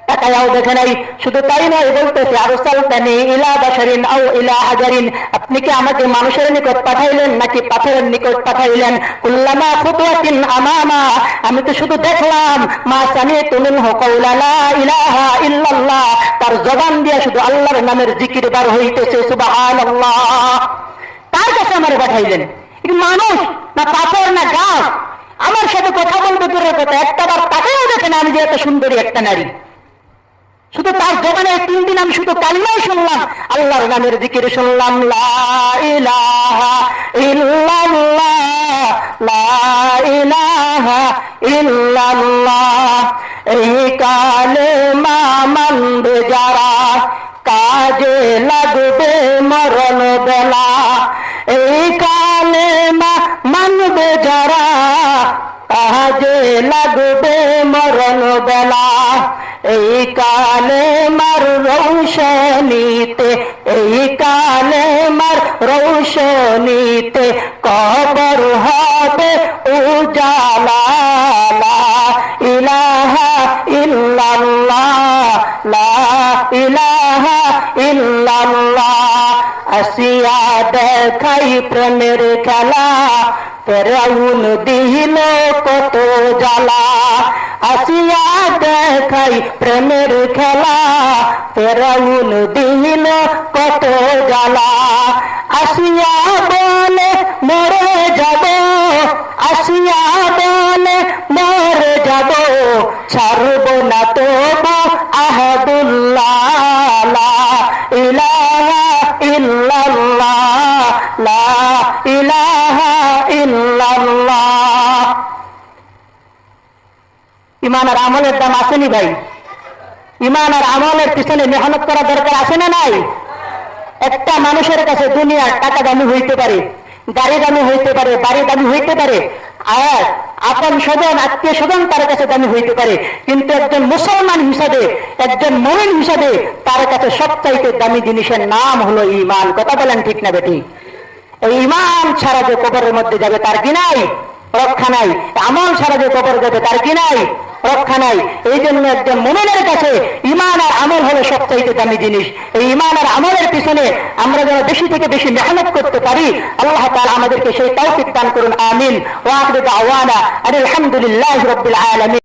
তাকায়াও দেখে নাই। শুধু তাই নয়, বলতেছে আরসালতানি ইলা বাশারিন আও ইলা হাজারিন, আপনি কি আমাকে মানুষের নিকট পাঠাইলেন নাকি পাথরের নিকট পাঠাইলেন? কুল্লামা খুতওয়াতিন আমামা, আমি তো শুধু দেখলাম, মা সামিতু মিনহু কাওলা লা ইলাহা ইল্লাল্লাহ, তার জবান দিয়ে শুধু আল্লাহর নামের জিকির বার হইতেছে। সুবহানাল্লাহ, তার কাছে আমারে পাঠাইলেন, এটা মানুষ না পাথর না গাছ, আমার সাথে কথা বলতে দূরের কথা, একটাবার তাকাও দেখে না আমি যে এত সুন্দরী একটা নারী। শুধু তার দোকানে 3 দিন আমি শুধু কালিমাই শুনলাম, আল্লাহর নামের জিকির শুনলাম, লা ইলাহা ইল্লাল্লাহ, লা ইলাহা ইল্লাল্লাহ। এই কালেমা মানবে যারা, কাজে লাগবে মরণ বেলা। এই কালেমা মানবে যারা, কাজে লাগবে মরণ বেলা। এই কালেমার রৌশনী রৌশনীতে, এই কালেমার রৌশনীতে কবর হবে উজালা। লা ইলাহা ইল্লাল্লাহ, লা ইলাহা ইল্লাল্লাহ। আসিয়া দেখাই প্রেমের খেলা, ফেরাউন দিল কত জ্বালা। আসিয়া দেখাই প্রেমের খেলা, ফেরাউন দিল কত জ্বালা। আসিয়া বলে মরে যাব, আসিয়া বলে মরে যাব, ছাড়ব না তবু আহাদুল্লাহ। লা ইলাহা ইল্লাল্লাহ, লা ইলাহা ইল্লাল্লাহ। ইমান আর আমলের দাম আসেনি ভাই? ইমান আর আমলের পিছনে মেহনত করা দরকার আছে না নাই? একটা মানুষের কাছে দুনিয়ার টাকা দামি হইতে পারে, গাড়ি দামি হইতে পারে, বাড়ি দামি হইতে পারে, আর আপন স্বজন আত্মীয় স্বজন তার কাছে দামি হইতে পারে, কিন্তু একজন মুসলমান হিসাবে, একজন মুমিন হিসাবে তার কাছে সবচাইতে দামি জিনিসের নাম হলো ঈমান। কথা বলেন ঠিক না বেটি? এই ঈমান ছাড়া যে কবরের মধ্যে যাবে তার কি নাই? রক্ষা নাই। আমল ছাড়া যে কবর যাবে তার কি নাই? রক্ষা নাই। এই জন্য একজন মুমিনের কাছে ঈমান আর আমল হলো সবচাইতে দামি জিনিস। এই ঈমান আর আমলের পিছনে আমরা যেন বেশি থেকে বেশি মেহনত করতে পারি, আল্লাহ তাআলা আমাদেরকে সেই তৌফিক দান করুন। আমিন। ওয়া আখিরু দাওয়ানা আলহামদুলিল্লাহি রাব্বিল আলামিন।